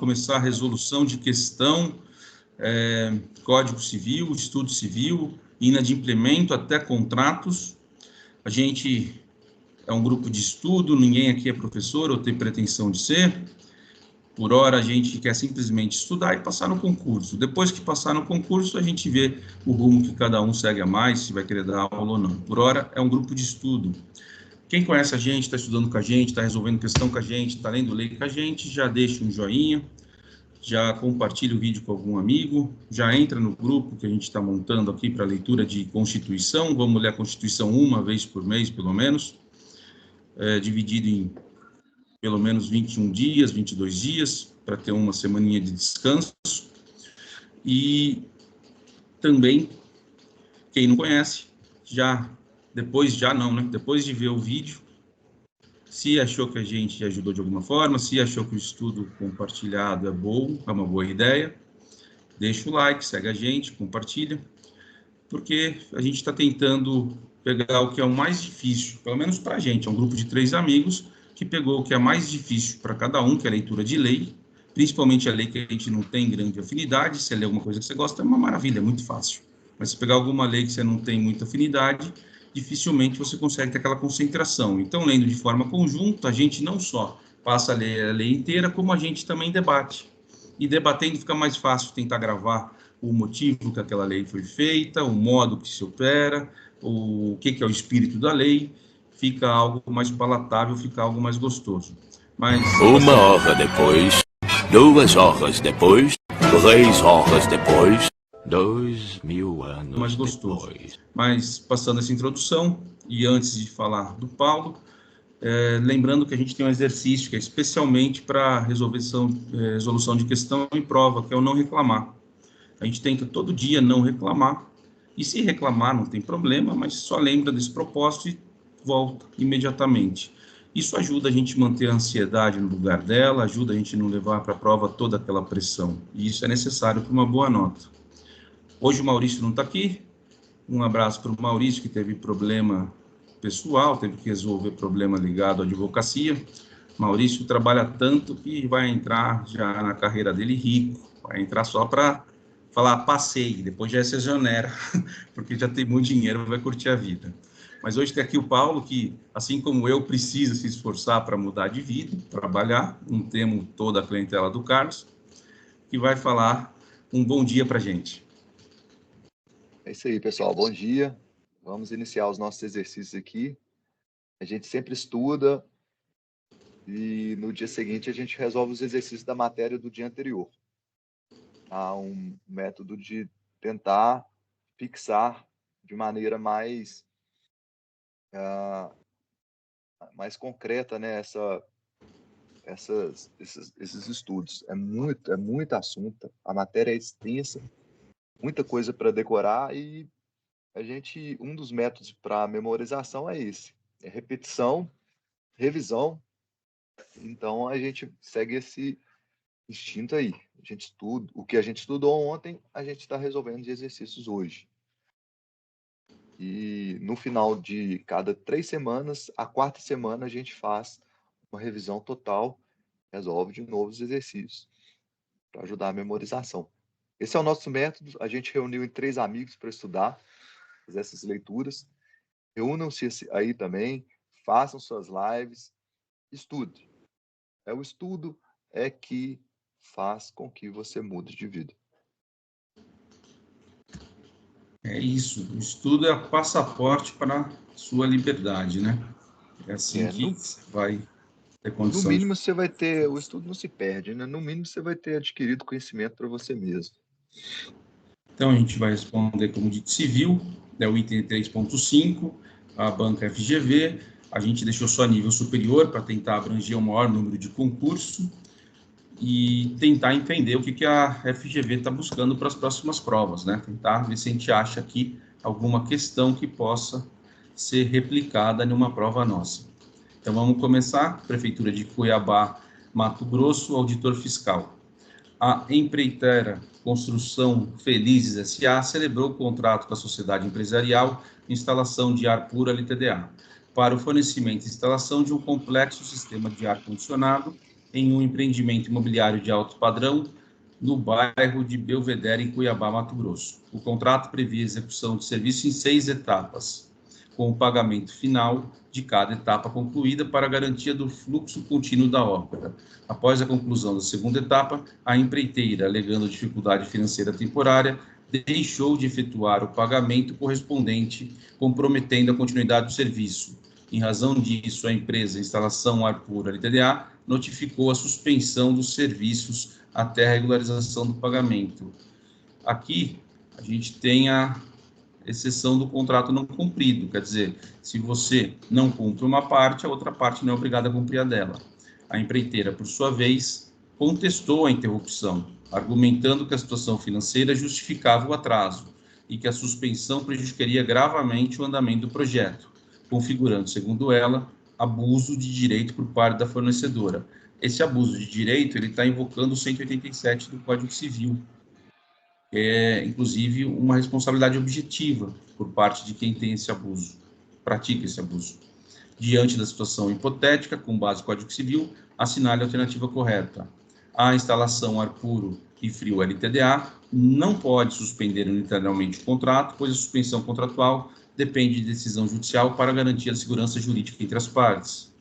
começar a resolução de questão, Código Civil, Estudo Civil, inadimplemento até contratos. A gente é um grupo de estudo, ninguém aqui é professor ou tem pretensão de ser. Por hora, a gente quer simplesmente estudar e passar no concurso. Depois que passar no concurso, a gente vê o rumo que cada um segue a mais, se vai querer dar aula ou não. Por hora, é um grupo de estudo. Quem conhece a gente, está estudando com a gente, está resolvendo questão com a gente, está lendo lei com a gente, já deixa um joinha, já compartilha o vídeo com algum amigo, já entra no grupo que a gente está montando aqui para leitura de Constituição. Vamos ler a Constituição uma vez por mês, pelo menos, dividido em pelo menos 21 dias, 22 dias, para ter uma semaninha de descanso. E também, quem não conhece, depois de ver o vídeo, se achou que a gente ajudou de alguma forma, se achou que o estudo compartilhado é bom, é uma boa ideia, deixa o like, segue a gente, compartilha, porque a gente está tentando pegar o que é o mais difícil, pelo menos para a gente, é um grupo de 3 amigos, que pegou o que é mais difícil para cada um, que é a leitura de lei, principalmente a lei que a gente não tem grande afinidade. Se ler alguma coisa que você gosta, é uma maravilha, é muito fácil. Mas se pegar alguma lei que você não tem muita afinidade, dificilmente você consegue ter aquela concentração. Então, lendo de forma conjunta, a gente não só passa a ler a lei inteira, como a gente também debate. E debatendo fica mais fácil tentar gravar o motivo que aquela lei foi feita, o modo que se opera, o que é o espírito da lei. Fica algo mais palatável, fica algo mais gostoso. Mas 1 hora depois, 2 horas depois, 3 horas depois, 2000 anos mais gostoso. depois. Mas passando essa introdução, e antes de falar do Paulo, lembrando que a gente tem um exercício que é especialmente para resolução de questão em prova, que é o não reclamar. A gente tenta todo dia não reclamar, e se reclamar não tem problema, mas só lembra desse propósito e volta imediatamente. Isso ajuda a gente a manter a ansiedade no lugar dela, ajuda a gente a não levar para a prova toda aquela pressão, e isso é necessário para uma boa nota. Hoje o Maurício não está aqui, um abraço para o Maurício, que teve problema pessoal, teve que resolver problema ligado à advocacia. Maurício trabalha tanto que vai entrar já na carreira dele rico, vai entrar só para falar passei, depois já é sessionera, porque já tem muito dinheiro, vai curtir a vida. Mas hoje tem aqui o Paulo, que, assim como eu, precisa se esforçar para mudar de vida, trabalhar, não temos toda a clientela do Carlos, que vai falar um bom dia para a gente. É isso aí, pessoal. Bom dia. Vamos iniciar os nossos exercícios aqui. A gente sempre estuda e no dia seguinte a gente resolve os exercícios da matéria do dia anterior. Há um método de tentar fixar de maneira mais concreta, né, esses estudos. É muito assunto. A matéria é extensa, muita coisa para decorar e um dos métodos para memorização é esse, é repetição, revisão. Então a gente segue esse instinto aí. A gente estuda o que a gente estudou ontem, a gente está resolvendo de exercícios hoje. E no final de cada 3 semanas, a 4ª semana a gente faz uma revisão total, resolve de novo os exercícios para ajudar a memorização. Esse é o nosso método. A gente reuniu em 3 amigos para estudar, fazer essas leituras. Reúnam-se aí também, façam suas lives, estude. O estudo é que faz com que você mude de vida. É isso, o estudo é o passaporte para a sua liberdade, né? É assim que vai ter condição. No mínimo você vai ter, o estudo não se perde, né? No mínimo você vai ter adquirido conhecimento para você mesmo. Então a gente vai responder como dito civil, é o item 3.5, a banca FGV. A gente deixou só nível superior para tentar abranger o maior número de concurso e tentar entender o que a FGV está buscando para as próximas provas, né? Tentar ver se a gente acha aqui alguma questão que possa ser replicada numa prova nossa. Então vamos começar. Prefeitura de Cuiabá, Mato Grosso, auditor fiscal. A empreiteira Construção Felizes S.A. celebrou o contrato com a sociedade empresarial de instalação de ar puro LTDA para o fornecimento e instalação de um complexo sistema de ar-condicionado em um empreendimento imobiliário de alto padrão no bairro de Belvedere, em Cuiabá, Mato Grosso. O contrato previa execução de serviço em 6 etapas, com o pagamento final de cada etapa concluída para a garantia do fluxo contínuo da obra. Após a conclusão da segunda etapa, a empreiteira, alegando dificuldade financeira temporária, deixou de efetuar o pagamento correspondente, comprometendo a continuidade do serviço. Em razão disso, a empresa Instalação Ar Puro LTDA notificou a suspensão dos serviços até a regularização do pagamento. Aqui, a gente tem a exceção do contrato não cumprido, quer dizer, se você não cumpre uma parte, a outra parte não é obrigada a cumprir a dela. A empreiteira, por sua vez, contestou a interrupção, argumentando que a situação financeira justificava o atraso e que a suspensão prejudicaria gravemente o andamento do projeto, configurando, segundo ela, abuso de direito por parte da fornecedora. Esse abuso de direito, ele está invocando o 187 do Código Civil, que é, inclusive, uma responsabilidade objetiva por parte de quem tem esse abuso, pratica esse abuso. Diante da situação hipotética, com base no Código Civil, assinale a alternativa correta. A instalação Ar Puro e Frio LTDA não pode suspender unilateralmente o contrato, pois a suspensão contratual depende de decisão judicial para garantir a segurança jurídica entre as partes.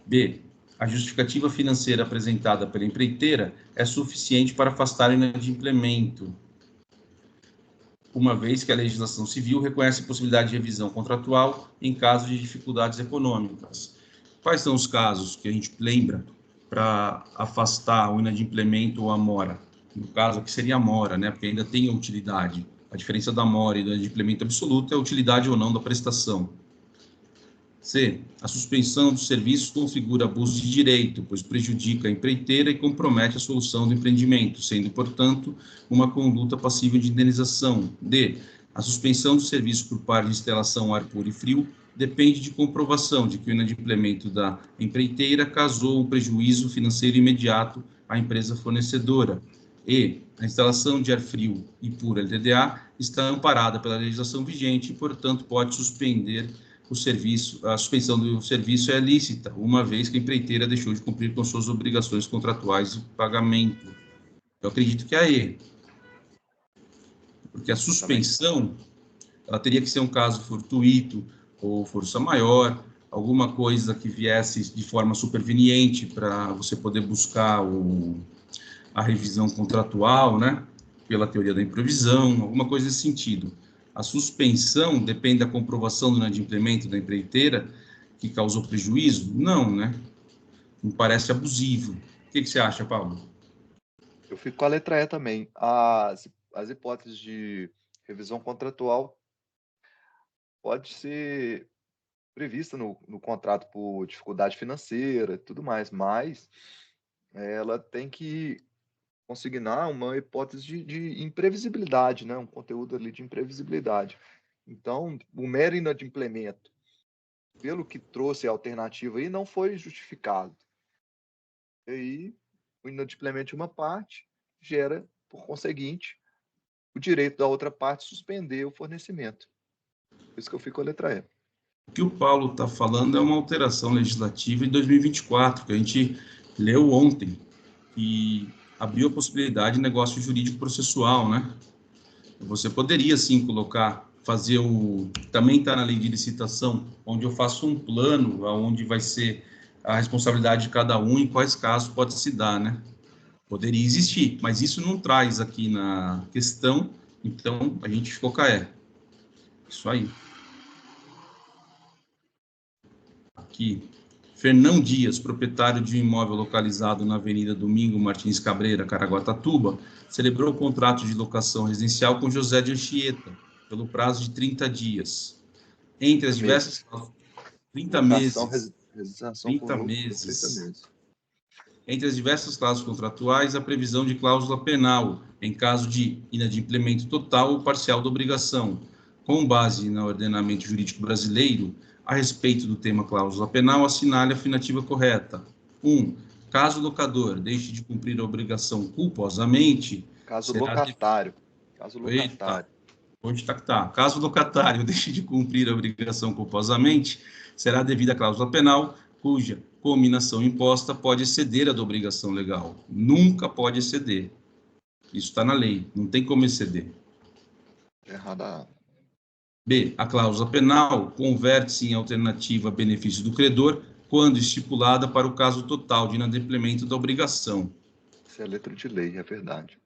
B. A justificativa financeira apresentada pela empreiteira é suficiente para afastar o inadimplemento, uma vez que a legislação civil reconhece a possibilidade de revisão contratual em caso de dificuldades econômicas. Quais são os casos que a gente lembra para afastar o inadimplemento ou a mora? No caso aqui seria a mora, né? Porque ainda tem a utilidade. A diferença da mora e do inadimplemento absoluto é a utilidade ou não da prestação. C. A suspensão dos serviços configura abuso de direito, pois prejudica a empreiteira e compromete a solução do empreendimento, sendo, portanto, uma conduta passível de indenização. D. A suspensão dos serviços por parte de instalação Ar Puro e Frio depende de comprovação de que o inadimplemento da empreiteira causou um prejuízo financeiro imediato à empresa fornecedora. E. A instalação de ar frio e puro LTDA está amparada pela legislação vigente e, portanto, pode suspender o serviço. A suspensão do serviço é lícita, uma vez que a empreiteira deixou de cumprir com suas obrigações contratuais de pagamento. Eu acredito que é a E. Porque a suspensão, ela teria que ser um caso fortuito ou força maior, alguma coisa que viesse de forma superveniente para você poder buscar a revisão contratual, né? Pela teoria da improvisão, alguma coisa nesse sentido. A suspensão depende da comprovação do inadimplemento da empreiteira que causou prejuízo? Não, né? Me parece abusivo. O que você acha, Paulo? Eu fico com a letra E também. As hipóteses de revisão contratual pode ser prevista no contrato por dificuldade financeira e tudo mais, mas ela tem que consignar uma hipótese de imprevisibilidade, né? Um conteúdo ali de imprevisibilidade. Então, o mero inadimplemento, pelo que trouxe a alternativa aí, não foi justificado. E aí, o inadimplemento de uma parte gera, por conseguinte, o direito da outra parte suspender o fornecimento. Por isso que eu fico com a letra E. O que o Paulo está falando é uma alteração legislativa de 2024, que a gente leu ontem, e abriu a possibilidade de negócio jurídico processual, né? Você poderia, sim, fazer também está na lei de licitação, onde eu faço um plano, onde vai ser a responsabilidade de cada um e quais casos pode se dar, né? Poderia existir, mas isso não traz aqui na questão, então a gente ficou com a E. Isso aí. Aqui. Fernão Dias, proprietário de um imóvel localizado na Avenida Domingo Martins Cabreira, Caraguatatuba, celebrou o contrato de locação residencial com José de Anchieta, pelo prazo de 30 dias. Entre as diversas... 30 meses. 30 meses. Entre as diversas cláusulas contratuais, a previsão de cláusula penal, em caso de inadimplemento total ou parcial da obrigação, com base no ordenamento jurídico brasileiro. A respeito do tema cláusula penal, assinale a afirmativa correta. 1. Caso o locador deixe de cumprir a obrigação culposamente... Caso locatário. Onde está que está? Caso o locatário deixe de cumprir a obrigação culposamente, será devida a cláusula penal, cuja cominação imposta pode exceder a da obrigação legal. Nunca pode exceder. Isso está na lei, não tem como exceder. Errada. B. A cláusula penal converte-se em alternativa a benefício do credor quando estipulada para o caso total de inadimplemento da obrigação. Isso é letra de lei, é verdade.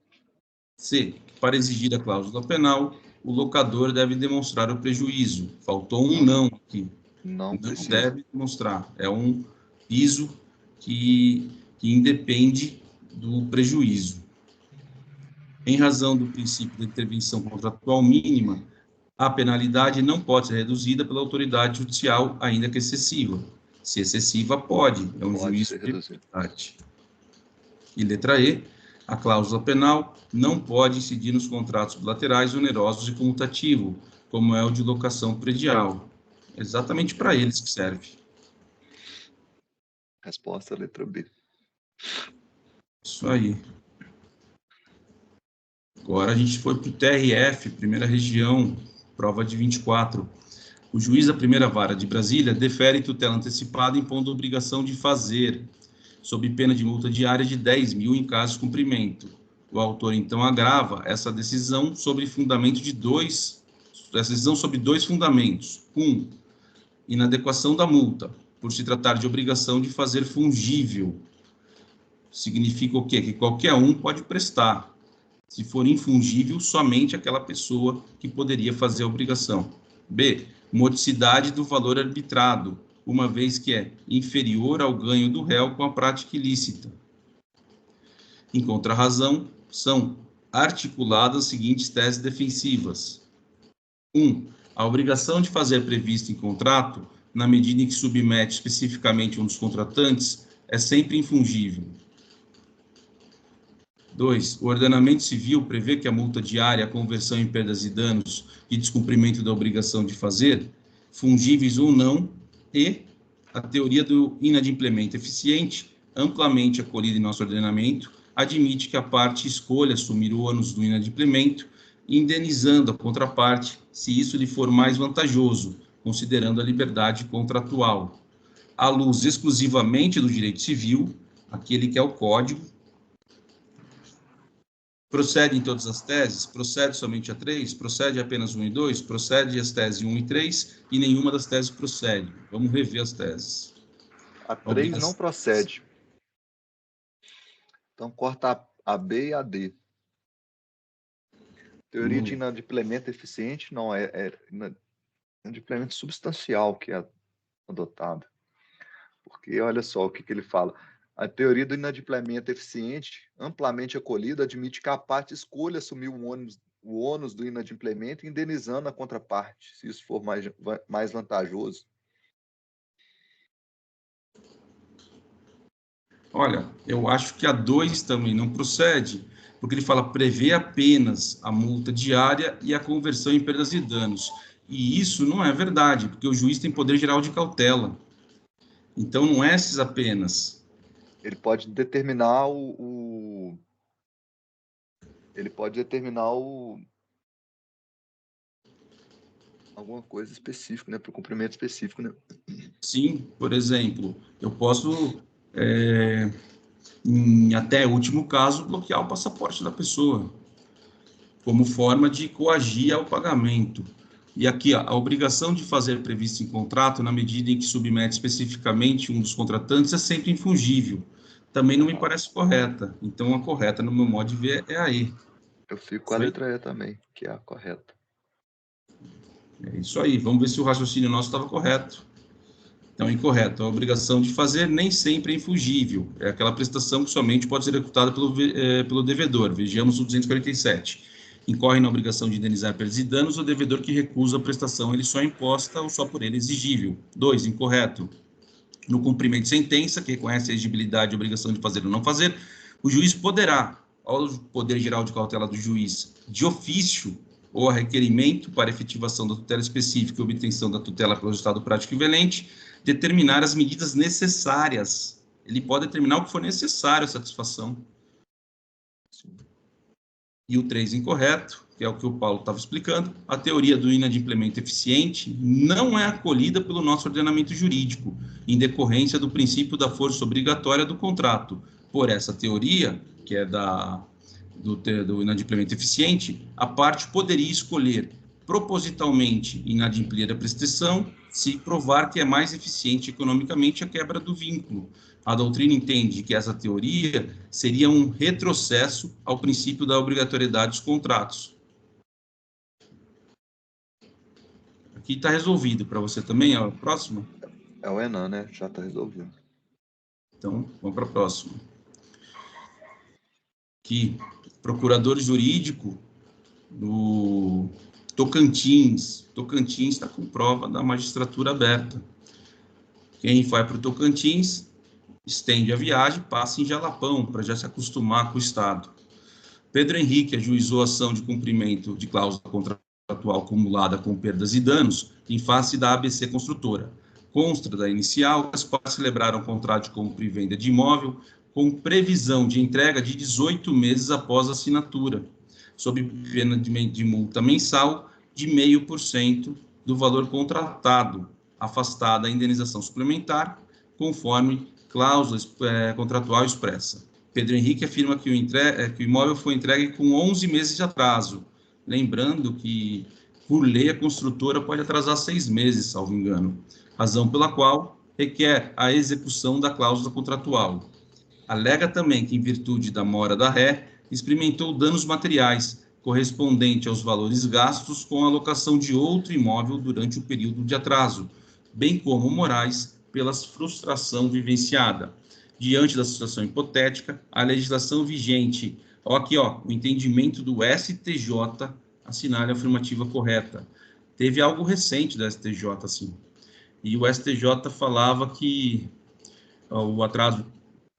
C. Para exigir a cláusula penal, o locador deve demonstrar o prejuízo. Faltou um não aqui. Não precisa. Deve demonstrar. É um piso que independe do prejuízo. Em razão do princípio da intervenção contratual mínima, a penalidade não pode ser reduzida pela autoridade judicial, ainda que excessiva. Se excessiva, pode. É um juízo de penalidade. E letra E, a cláusula penal não pode incidir nos contratos bilaterais onerosos e comutativos, como é o de locação predial. É exatamente para eles que serve. Resposta, letra B. Isso aí. Agora a gente foi para o TRF, primeira região, prova de 24. O juiz da primeira vara de Brasília defere tutela antecipada impondo obrigação de fazer, sob pena de multa diária de 10 mil em caso de cumprimento. O autor, então, agrava essa decisão sobre dois fundamentos. 1. Inadequação da multa, por se tratar de obrigação de fazer fungível. Significa o quê? Que qualquer um pode prestar. Se for infungível, somente aquela pessoa que poderia fazer a obrigação. B. Modicidade do valor arbitrado, uma vez que é inferior ao ganho do réu com a prática ilícita. Em contrarrazão, são articuladas as seguintes teses defensivas. 1. A obrigação de fazer prevista em contrato, na medida em que submete especificamente um dos contratantes, é sempre infungível. 2. O ordenamento civil prevê que a multa diária, a conversão em perdas e danos de descumprimento da obrigação de fazer, fungíveis ou não, e a teoria do inadimplemento eficiente, amplamente acolhida em nosso ordenamento, admite que a parte escolha assumir o ônus do inadimplemento, indenizando a contraparte, se isso lhe for mais vantajoso, considerando a liberdade contratual. À luz exclusivamente do direito civil, aquele que é o Código. Procede em todas as teses? Procede somente a 3? Procede apenas 1 e 2? Procede as teses 1 e 3? E nenhuma das teses procede. Vamos rever as teses. A 3 não procede. Então, corta a B e a D. Teoria de inadimplemento eficiente não é inadimplemento substancial que é adotado. Porque, olha só o que ele fala. A teoria do inadimplemento eficiente, amplamente acolhida, admite que a parte escolha assumir o ônus do inadimplemento, indenizando a contraparte, se isso for mais vantajoso. Olha, eu acho que a 2 também não procede, porque ele fala prevê apenas a multa diária e a conversão em perdas e danos. E isso não é verdade, porque o juiz tem poder geral de cautela. Então, não é esses apenas. Ele pode determinar alguma coisa específica, né, para o cumprimento específico, né? Sim, por exemplo, eu posso, em até último caso, bloquear o passaporte da pessoa, como forma de coagir ao pagamento. E aqui, a obrigação de fazer prevista em contrato, na medida em que submete especificamente um dos contratantes, é sempre infungível. Também não me parece correta. Então, a correta, no meu modo de ver, é a E. Eu fico com a letra E também, que é a correta. É isso aí. Vamos ver se o raciocínio nosso estava correto. Então, incorreto. A obrigação de fazer nem sempre é infungível. É aquela prestação que somente pode ser executada pelo devedor. Vejamos o 247. Incorre na obrigação de indenizar perdas e danos o devedor que recusa a prestação, ele só é imposta ou só por ele exigível. 2. Incorreto. No cumprimento de sentença, que reconhece a exigibilidade e a obrigação de fazer ou não fazer, o juiz poderá, ao poder geral de cautela do juiz, de ofício ou a requerimento para efetivação da tutela específica e obtenção da tutela pelo resultado prático equivalente, determinar as medidas necessárias. Ele pode determinar o que for necessário à satisfação. E o 3, incorreto. que é o que o Paulo estava explicando, a teoria do inadimplemento eficiente não é acolhida pelo nosso ordenamento jurídico, em decorrência do princípio da força obrigatória do contrato. Por essa teoria, que é do inadimplemento eficiente, a parte poderia escolher propositalmente inadimplir a prestação se provar que é mais eficiente economicamente a quebra do vínculo. A doutrina entende que essa teoria seria um retrocesso ao princípio da obrigatoriedade dos contratos. Aqui está resolvido para você também, a próxima? É o Enan, né? Já está resolvido. Então, vamos para a próxima. Aqui, procurador jurídico no Tocantins. Tocantins está com prova da magistratura aberta. Quem vai para o Tocantins, estende a viagem, passa em Jalapão, para já se acostumar com o Estado. Pedro Henrique ajuizou ação de cumprimento de cláusula contratual acumulada com perdas e danos em face da ABC Construtora. Consta da inicial, as partes celebraram contrato de compra e venda de imóvel com previsão de entrega de 18 meses após a assinatura, sob pena de multa mensal de 0,5% do valor contratado, afastada a indenização suplementar, conforme cláusula contratual expressa. Pedro Henrique afirma que o imóvel foi entregue com 11 meses de atraso, lembrando que, por lei, a construtora pode atrasar 6 meses, salvo engano, razão pela qual requer a execução da cláusula contratual. Alega também que, em virtude da mora da ré, experimentou danos materiais, correspondente aos valores gastos com a alocação de outro imóvel durante o período de atraso, bem como morais pela frustração vivenciada. Diante da situação hipotética, a legislação vigente, aqui, o entendimento do STJ, assinale a afirmativa correta. Teve algo recente da STJ, assim, e o STJ falava que o atraso,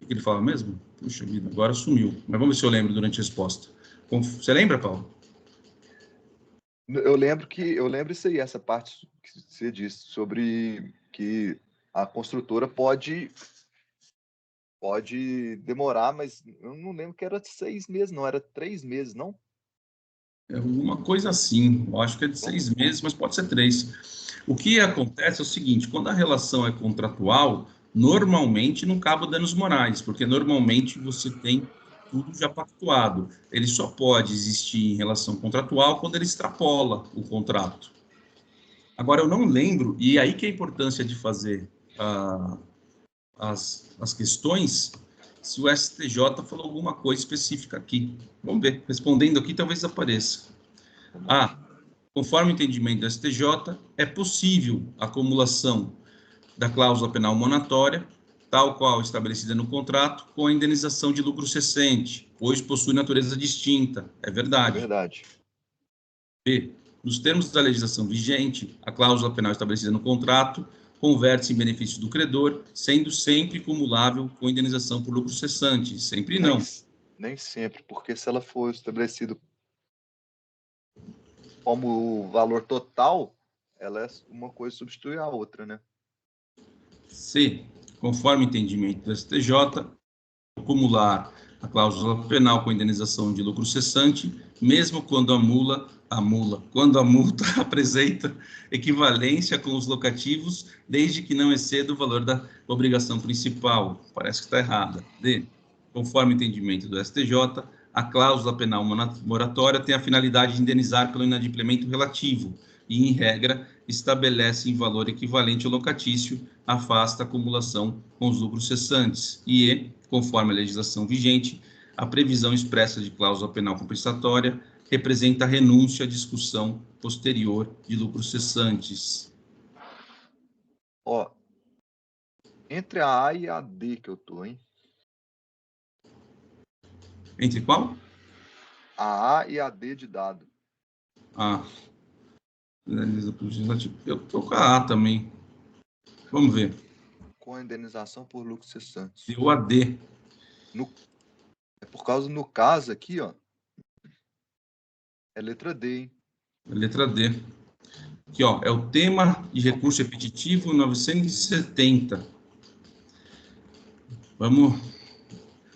o que ele fala mesmo? Puxa vida, agora sumiu, mas vamos ver se eu lembro durante a resposta. Você lembra, Paulo? Eu lembro isso aí, essa parte que você disse, sobre que a construtora pode demorar, mas eu não lembro que era 6 meses, não, era 3 meses, não? É alguma coisa assim, eu acho que é de 6 meses, mas pode ser 3. O que acontece é o seguinte, quando a relação é contratual, normalmente não cabe danos morais, porque normalmente você tem tudo já pactuado. Ele só pode existir em relação contratual quando ele extrapola o contrato. Agora, eu não lembro, e aí que é a importância de fazer as questões, se o STJ falou alguma coisa específica aqui. Vamos ver, respondendo aqui, talvez apareça. Conforme o entendimento do STJ, é possível a acumulação da cláusula penal monatória, tal qual estabelecida no contrato, com a indenização de lucro cessante, pois possui natureza distinta. É verdade. É verdade. B. Nos termos da legislação vigente, a cláusula penal estabelecida no contrato converte-se em benefício do credor, sendo sempre cumulável com indenização por lucro cessante. Sempre não. Nem sempre, porque se ela for estabelecida como o valor total, ela é uma coisa substitui a outra, né? C. Conforme o entendimento do STJ, acumular a cláusula penal com indenização de lucro cessante, mesmo quando quando a multa apresenta equivalência com os locativos, desde que não exceda o valor da obrigação principal. Parece que está errada. D. Conforme o entendimento do STJ, a cláusula penal moratória tem a finalidade de indenizar pelo inadimplemento relativo e, em regra, estabelece em valor equivalente ao locatício, afasta a acumulação com os lucros cessantes. E, conforme a legislação vigente, a previsão expressa de cláusula penal compensatória representa a renúncia à discussão posterior de lucros cessantes. Entre a A e a D que eu tô, hein? Entre qual? A A e a D de dado. Eu tô com a A também. Vamos ver. Com a indenização por lucros cessantes. Deu a D. É por causa, no caso aqui, é letra D, hein? É letra D. Aqui, é o tema de recurso repetitivo 970. Vamos...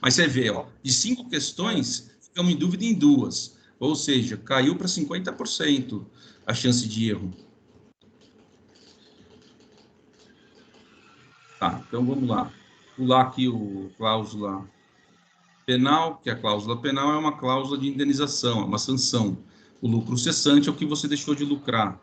Mas você vê, de 5 questões, ficamos em dúvida em 2. Ou seja, caiu para 50% a chance de erro. Tá, então vamos lá. Pular aqui o cláusula penal, que a cláusula penal é uma cláusula de indenização, é uma sanção. O lucro cessante é o que você deixou de lucrar.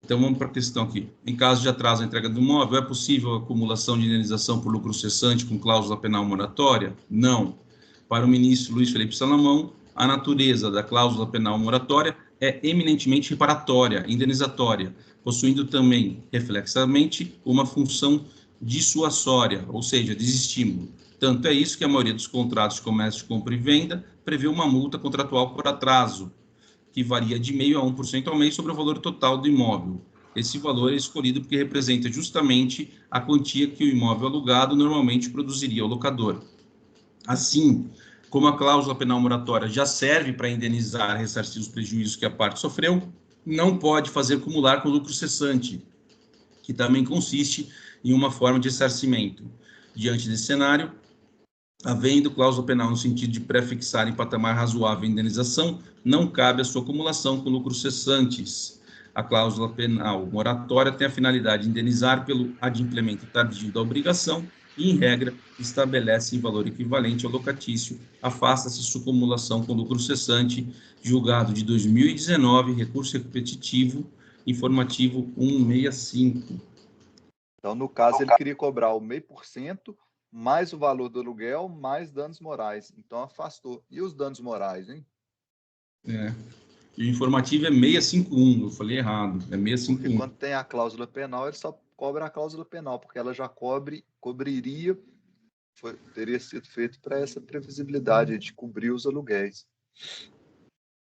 Então vamos para a questão aqui. Em caso de atraso na entrega do imóvel, é possível a acumulação de indenização por lucro cessante com cláusula penal moratória? Não. Para o ministro Luiz Felipe Salomão, a natureza da cláusula penal moratória é eminentemente reparatória, indenizatória, possuindo também, reflexamente, uma função dissuasória, ou seja, desestímulo. Tanto é isso que a maioria dos contratos de comércio de compra e venda prevê uma multa contratual por atraso, que varia de 0,5% a 1% ao mês sobre o valor total do imóvel. Esse valor é escolhido porque representa justamente a quantia que o imóvel alugado normalmente produziria ao locador. Assim, como a cláusula penal moratória já serve para indenizar e ressarcir os prejuízos que a parte sofreu, não pode fazer acumular com lucro cessante, que também consiste em uma forma de ressarcimento. Diante desse cenário, havendo cláusula penal no sentido de prefixar em patamar razoável a indenização, não cabe a sua acumulação com lucros cessantes. A cláusula penal moratória tem a finalidade de indenizar pelo adimplemento tardio da obrigação e, em regra, estabelece em valor equivalente ao locatício, afasta-se sua acumulação com lucro cessante, julgado de 2019, recurso repetitivo, informativo 165. Então, no caso, ele queria cobrar o 0,5%, mais o valor do aluguel, mais danos morais. Então, afastou. E os danos morais, hein? E o informativo é 651, eu falei errado, é 651. Porque quando tem a cláusula penal, ele só cobra a cláusula penal, porque ela já cobriria, teria sido feito para essa previsibilidade de cobrir os aluguéis.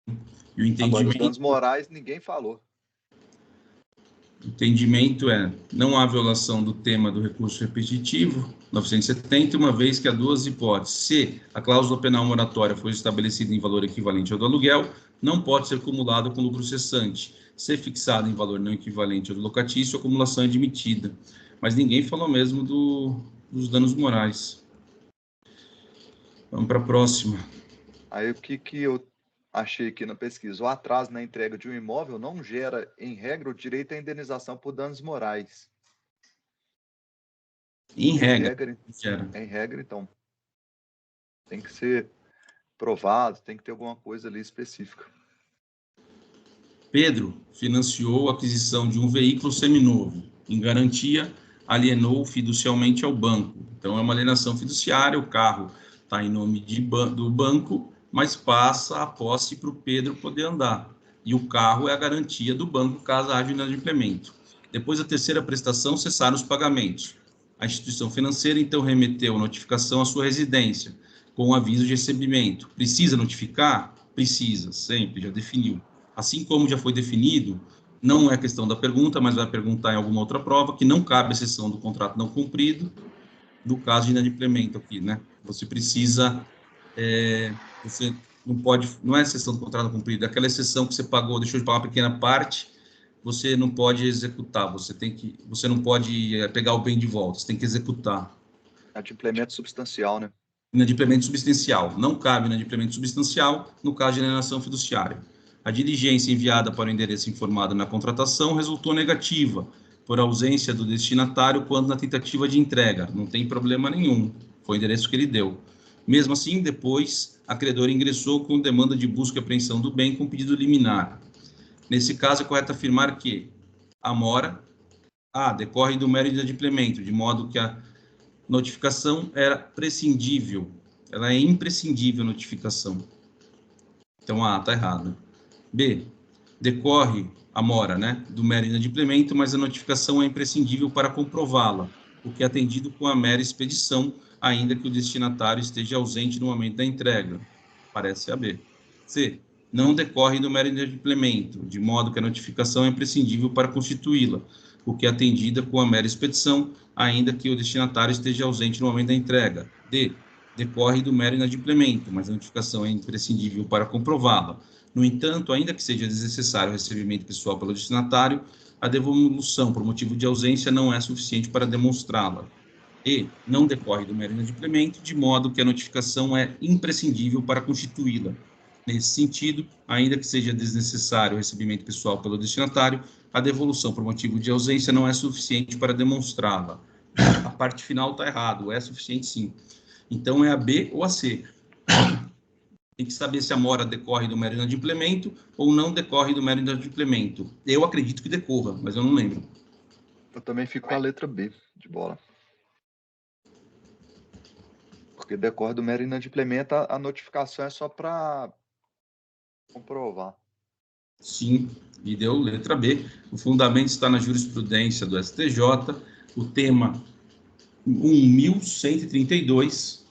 E o entendimento... Agora, os danos morais, ninguém falou. Entendimento é, não há violação do tema do recurso repetitivo, 970, uma vez que há duas hipóteses. Se a cláusula penal moratória for estabelecida em valor equivalente ao do aluguel, não pode ser acumulado com lucro cessante. Se fixado em valor não equivalente ao do locatício, a acumulação é admitida. Mas ninguém falou mesmo dos danos morais. Vamos para a próxima. Aí o que eu achei aqui na pesquisa? O atraso na entrega de um imóvel não gera, em regra, o direito à indenização por danos morais. Em regra, em regra, então. Tem que ser provado, tem que ter alguma coisa ali específica. Pedro financiou a aquisição de um veículo seminovo. Em garantia, alienou fiducialmente ao banco. Então, é uma alienação fiduciária, o carro está em nome do banco, mas passa a posse para o Pedro poder andar. E o carro é a garantia do banco caso haja inadimplemento. Depois da terceira prestação, cessaram os pagamentos. A instituição financeira, então, remeteu a notificação à sua residência, com aviso de recebimento. Precisa notificar? Precisa, sempre, já definiu. Assim como já foi definido, não é questão da pergunta, mas vai perguntar em alguma outra prova, que não cabe exceção do contrato não cumprido, no caso de inadimplemento aqui, né? Você precisa, você não pode, não é exceção do contrato não cumprido, é aquela exceção que você pagou, deixou de pagar uma pequena parte, você não pode executar, você não pode pegar o bem de volta, você tem que executar. Inadimplemento substancial, né? Inadimplemento substancial. Não cabe inadimplemento substancial no caso de alienação fiduciária. A diligência enviada para o endereço informado na contratação resultou negativa, por ausência do destinatário quando na tentativa de entrega. Não tem problema nenhum, foi o endereço que ele deu. Mesmo assim, depois, a credora ingressou com demanda de busca e apreensão do bem com pedido liminar. Nesse caso, é correto afirmar que a mora decorre do mero inadimplemento, de modo que a notificação era prescindível. Ela é imprescindível a notificação. Então, A está errado. B, decorre a mora, né, do mero inadimplemento, mas a notificação é imprescindível para comprová-la, o que é atendido com a mera expedição, ainda que o destinatário esteja ausente no momento da entrega. Parece a B. C, não decorre do mero inadimplemento, de modo que a notificação é imprescindível para constituí-la, o que é atendida com a mera expedição, ainda que o destinatário esteja ausente no momento da entrega. D, decorre do mero inadimplemento, mas a notificação é imprescindível para comprová-la. No entanto, ainda que seja desnecessário o recebimento pessoal pelo destinatário, a devolução por motivo de ausência não é suficiente para demonstrá-la. E não decorre do mero inadimplemento, de modo que a notificação é imprescindível para constituí-la. Nesse sentido, ainda que seja desnecessário o recebimento pessoal pelo destinatário, a devolução por motivo de ausência não é suficiente para demonstrá-la. A parte final está errado, é suficiente sim. Então, é a B ou a C. Tem que saber se a mora decorre do mero inadimplemento ou não decorre do mero inadimplemento. Eu acredito que decorra, mas eu não lembro. Eu também fico com a letra B de bola. Porque decorre do mero inadimplemento, a notificação é só para comprovar. Sim, e deu letra B. O fundamento está na jurisprudência do STJ, o tema 1132,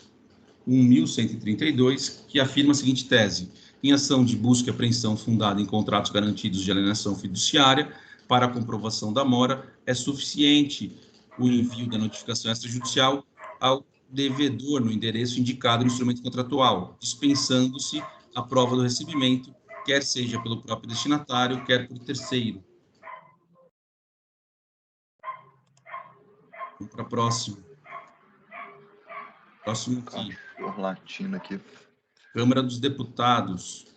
que afirma a seguinte tese: em ação de busca e apreensão fundada em contratos garantidos de alienação fiduciária, para a comprovação da mora, é suficiente o envio da notificação extrajudicial ao devedor no endereço indicado no instrumento contratual, dispensando-se a prova do recebimento, quer seja pelo próprio destinatário, quer por terceiro. Vamos para a próxima. Próximo aqui. Cachorro latino aqui. Câmara dos Deputados.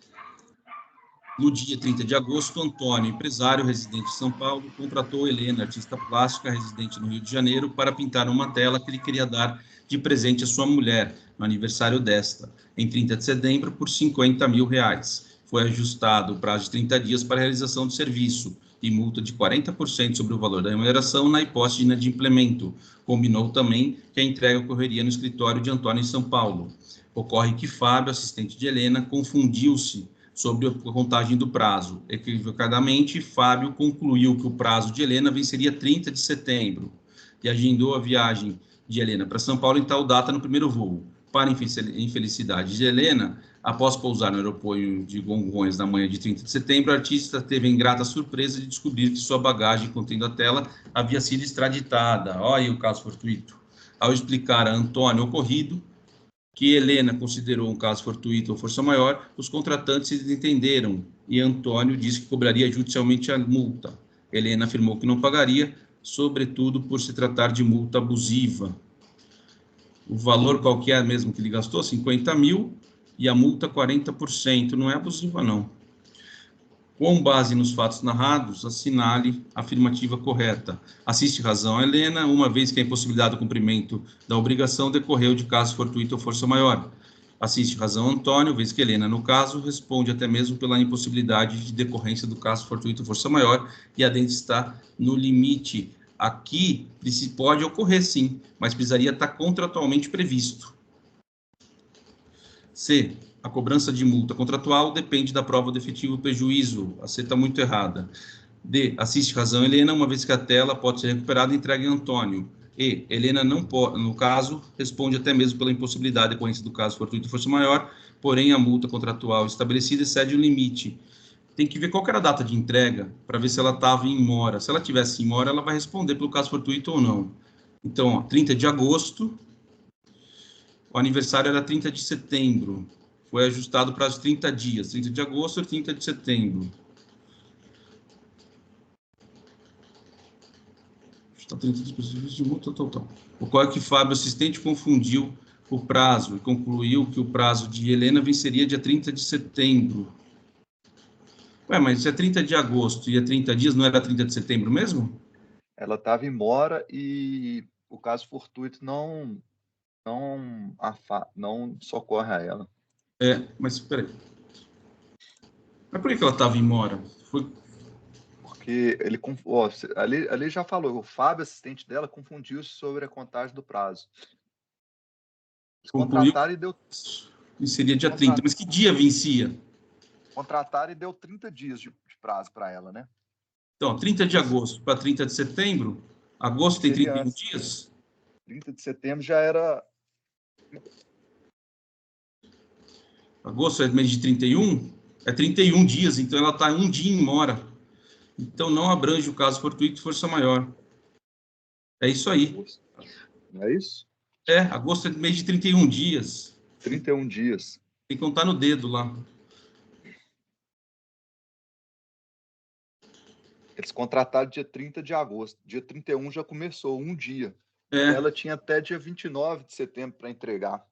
No dia 30 de agosto, Antônio, empresário residente em São Paulo, contratou Helena, artista plástica residente no Rio de Janeiro, para pintar uma tela que ele queria dar de presente à sua mulher, no aniversário desta, em 30 de setembro, por R$50 mil. Foi ajustado o prazo de 30 dias para a realização do serviço e multa de 40% sobre o valor da remuneração na hipótese de inadimplemento. Combinou também que a entrega ocorreria no escritório de Antônio em São Paulo. Ocorre que Fábio, assistente de Helena, confundiu-se sobre a contagem do prazo. Equivocadamente, Fábio concluiu que o prazo de Helena venceria 30 de setembro e agendou a viagem de Helena para São Paulo em tal data no primeiro voo. Para a infelicidade de Helena, após pousar no aeroporto de Congonhas na manhã de 30 de setembro, a artista teve a ingrata surpresa de descobrir que sua bagagem contendo a tela havia sido extraditada. Olha aí o caso fortuito. Ao explicar a Antônio o ocorrido, que Helena considerou um caso fortuito ou força maior, os contratantes entenderam e Antônio disse que cobraria judicialmente a multa. Helena afirmou que não pagaria, sobretudo por se tratar de multa abusiva. O valor qualquer mesmo que ele gastou, 50 mil, e a multa 40%, não é abusiva não. Com base nos fatos narrados, assinale a afirmativa correta. Assiste razão a Helena, uma vez que a impossibilidade do cumprimento da obrigação decorreu de caso fortuito ou força maior. Assiste razão Antônio, vez que Helena, no caso, responde até mesmo pela impossibilidade de decorrência do caso fortuito ou força maior, e a dente está no limite. Aqui pode ocorrer sim, mas precisaria estar contratualmente previsto. C. A cobrança de multa contratual depende da prova do efetivo prejuízo. A C está muito errada. D. Assiste razão Helena, uma vez que a tela pode ser recuperada e entregue a Antônio. E. Helena não pode, no caso, responde até mesmo pela impossibilidade de decorrência do caso fortuito e força maior, porém a multa contratual estabelecida excede o limite. Tem que ver qual que era a data de entrega para ver se ela estava em mora. Se ela tivesse em mora, ela vai responder pelo caso fortuito ou não. Então, ó, 30 de agosto, o aniversário era 30 de setembro. Foi ajustado o prazo de 30 dias, 30 de agosto e 30 de setembro. Está 30 dias de multa total. Ocorre que Fábio, assistente, confundiu o prazo e concluiu que o prazo de Helena venceria dia 30 de setembro. Ué, mas se é 30 de agosto e é 30 dias, não era 30 de setembro mesmo? Ela estava em mora e o caso fortuito não socorre a ela. É, mas peraí. Mas por que ela estava em mora? Foi... Porque ele ali já falou, o Fábio, assistente dela, confundiu-se sobre a contagem do prazo. Eles concluiu contrataram e deu. E seria dia 30. Mas que dia vencia? Contrataram e deu 30 dias de prazo para ela, né? Então, 30 de agosto para 30 de setembro. Agosto tem 31 dias? 30 de setembro já era. Agosto é mês de 31? É 31 dias, então ela está um dia em mora. Então não abrange o caso fortuito e força maior. É isso aí. Não é isso? É, agosto é mês de 31 dias. 31 dias. Tem que contar no dedo lá. Eles contrataram dia 30 de agosto. Dia 31 já começou, um dia. É. Ela tinha até dia 29 de setembro para entregar.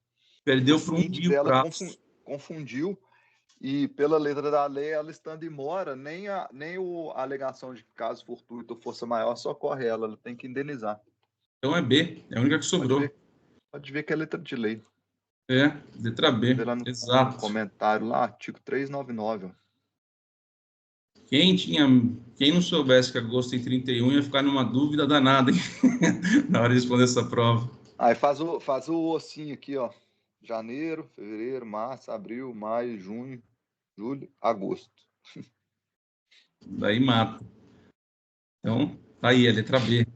Perdeu por um dia o prazo. Confundiu E pela letra da lei, ela estando em mora, nem a alegação de caso fortuito ou força maior socorre ela tem que indenizar. Então é B, é a única que sobrou. Pode ver que é letra de lei. É, letra B, Vê lá no exato. comentário lá, artigo 399. Ó. Quem não soubesse que agosto tem 31 ia ficar numa dúvida danada, hein? Na hora de responder essa prova. Aí faz o ossinho aqui, ó. Janeiro, fevereiro, março, abril, maio, junho, julho, agosto. Daí mata. Então, tá aí, a letra B.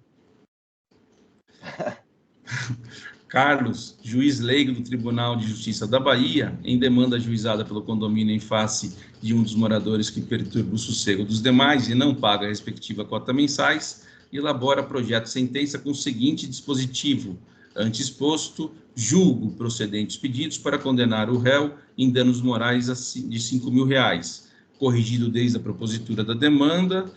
Carlos, juiz leigo do Tribunal de Justiça da Bahia, em demanda ajuizada pelo condomínio em face de um dos moradores que perturba o sossego dos demais e não paga a respectiva cota mensais, elabora projeto de sentença com o seguinte dispositivo: antes posto, julgo procedentes pedidos para condenar o réu em danos morais de R$ 5.000, corrigido desde a propositura da demanda,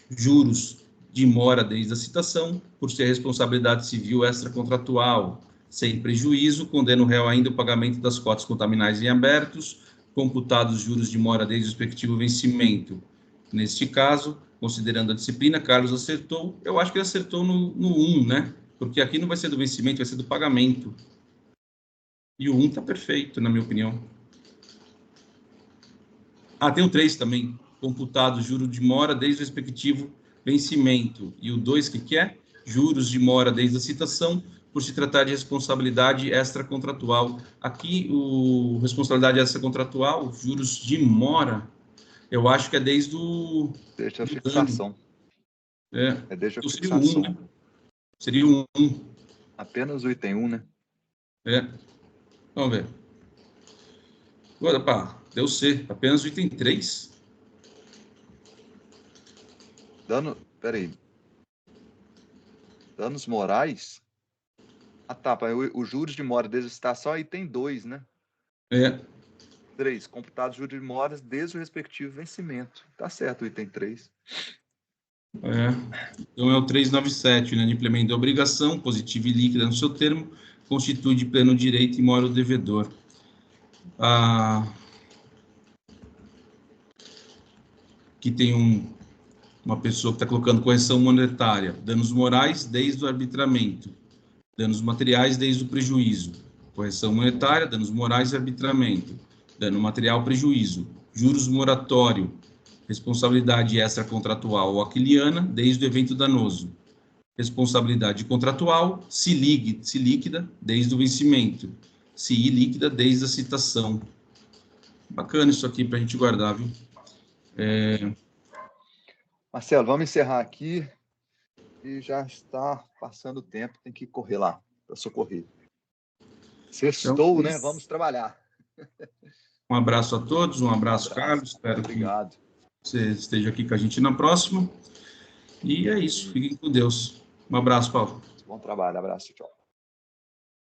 juros de mora desde a citação, por ser responsabilidade civil extracontratual, sem prejuízo, condena o réu ainda o pagamento das cotas contaminais em abertos, computados juros de mora desde o respectivo vencimento. Neste caso, considerando a disciplina, Carlos acertou. Eu acho que ele acertou no 1, né? Porque aqui não vai ser do vencimento, vai ser do pagamento. E o 1 está perfeito, na minha opinião. Ah, tem o 3 também. Computado juro de mora desde o respectivo vencimento. E o 2, que é? Juros de mora desde a citação, por se tratar de responsabilidade extracontratual. Aqui, o responsabilidade extracontratual, juros de mora, eu acho que é desde o... Desde a fixação. É desde a então fixação. Seria o 1, né? Seria o 1. Apenas o item 1, né? Vamos ver. Opa, deu C. Apenas o item 3. Peraí. Danos morais? Ah, tá. Os juros de mora desde a citação aí tem 2, né? 3. Computados juros de mora desde o respectivo vencimento. Tá certo o item 3. Então é o 397, né? De implemento da obrigação, positiva e líquida no seu termo, constitui de pleno direito e mora o devedor. Aqui tem uma pessoa que está colocando correção monetária, danos morais desde o arbitramento, danos materiais desde o prejuízo, correção monetária, danos morais e arbitramento, dano material, prejuízo, juros moratório, responsabilidade extracontratual ou aquiliana desde o evento danoso, responsabilidade contratual, se líquida desde o vencimento, se ilíquida desde a citação. Bacana isso aqui para a gente guardar, viu? Marcelo, vamos encerrar aqui e já está passando o tempo, tem que correr lá para socorrer. Sextou, então, né? Vamos trabalhar. Um abraço a todos, um abraço, Carlos. Espero que você esteja aqui com a gente na próxima. E é isso, fiquem com Deus. Um abraço, Paulo. Bom trabalho, abraço, tchau.